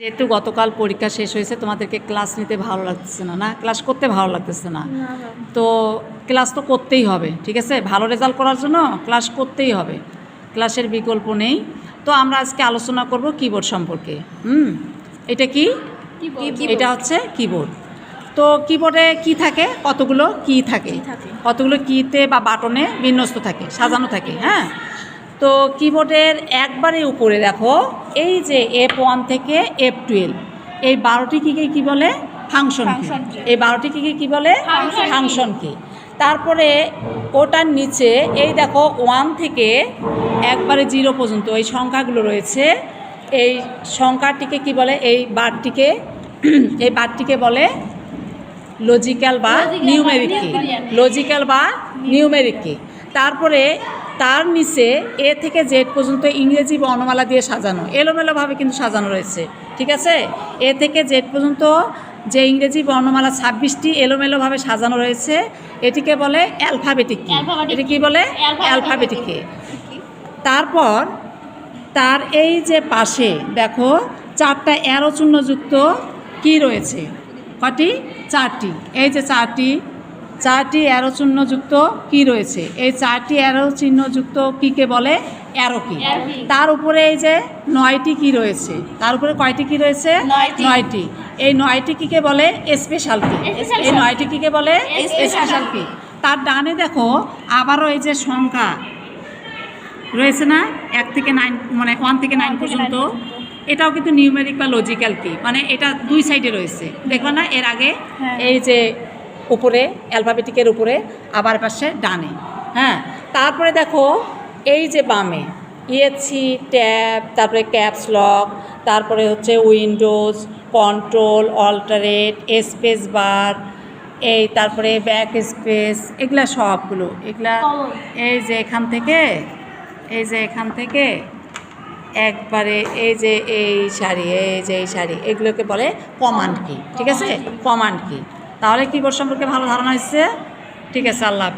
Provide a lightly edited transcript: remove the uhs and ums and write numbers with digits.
যেহেতু গতকাল পরীক্ষা শেষ হয়েছে, তোমাদেরকে ক্লাস নিতে ভালো লাগতেছে না, না ক্লাস করতে ভালো লাগতেছে না, তো ক্লাস তো করতেই হবে, ঠিক আছে? ভালো রেজাল্ট করার জন্য ক্লাস করতেই হবে, ক্লাসের বিকল্প নেই। তো আমরা আজকে আলোচনা করব কিবোর্ড সম্পর্কে। এটা কি? এটা হচ্ছে কিবোর্ড। তো কিবোর্ডে কি থাকে? কতগুলো কি থাকে, কতগুলো কিতে বা বাটনে বিন্যস্ত থাকে, সাজানো থাকে। হ্যাঁ, তো কিবোর্ডের একবারে উপরে দেখো এই যে F1 থেকে F12, এই 12টি কিকে কী বলে? ফাংশন কি। এই 12টি কিকে কী বলে? ফাংশন কি। তারপরে ওটার নিচে এই দেখো 1 থেকে একবারে 0 পর্যন্ত এই সংখ্যাগুলো রয়েছে, এই সংখ্যাটিকে কি বলে? এই বারটিকে এই বারটিকে বলে লজিক্যাল বা নিউমেরিক কি। লজিক্যাল বা নিউমেরিক কি। তারপরে তার নিচে এ থেকে জেড পর্যন্ত ইংরেজি বর্ণমালা দিয়ে সাজানো, এলোমেলোভাবে কিন্তু সাজানো রয়েছে, ঠিক আছে? এ থেকে জেড পর্যন্ত যে ইংরেজি বর্ণমালা 26টি এলোমেলোভাবে সাজানো রয়েছে, এটিকে বলে অ্যালফাবেটিক কি। এটি কী বলে? অ্যালফাবেটিক কি। তারপর তার এই যে পাশে দেখো 4টা অ্যারো চিহ্নযুক্ত কি রয়েছে। কটি? 4টি। এই যে 4টি অ্যারো চিহ্নযুক্ত কি রয়েছে, এই 4টি অ্যারো চিহ্নযুক্ত কিকে বলে অ্যারো কি। তার উপরে এই যে 9টি কি রয়েছে, তার উপরে কয়টি কি রয়েছে? 9টি। এই 9টি কিকে বলে স্পেশাল কি। এই 9টি কিকে বলে স্পেশাল কি। তার ডানে দেখো আবারও এই যে সংখ্যা রয়েছে না, 1 থেকে 9, মানে 1 থেকে 9 পর্যন্ত, এটাও কিন্তু নিউমেরিক বা লজিক্যাল কি, মানে এটা দুই সাইডে রয়েছে, দেখো না এর আগে এই যে উপরে অ্যালফাবেটিকের উপরে, আবার পাশে ডানে। হ্যাঁ, তারপরে দেখো এই যে বামে ইয়েছি ট্যাব, তারপরে ক্যাপস লক, তারপরে হচ্ছে উইন্ডোজ, কন্ট্রোল, অল্টারেট, স্পেস বার, এই তারপরে ব্যাক স্পেস, এগুলা সবগুলো, এগুলা এই যে এখান থেকে একবারে এই যে এই সারি, এগুলোকে বলে কমান্ড কি, ঠিক আছে? কমান্ড কি। তাহলে কিবোর্ড সম্পর্কে ভালো ধারণা হচ্ছে, ঠিক আছে? আল্লাহ হাফেজ।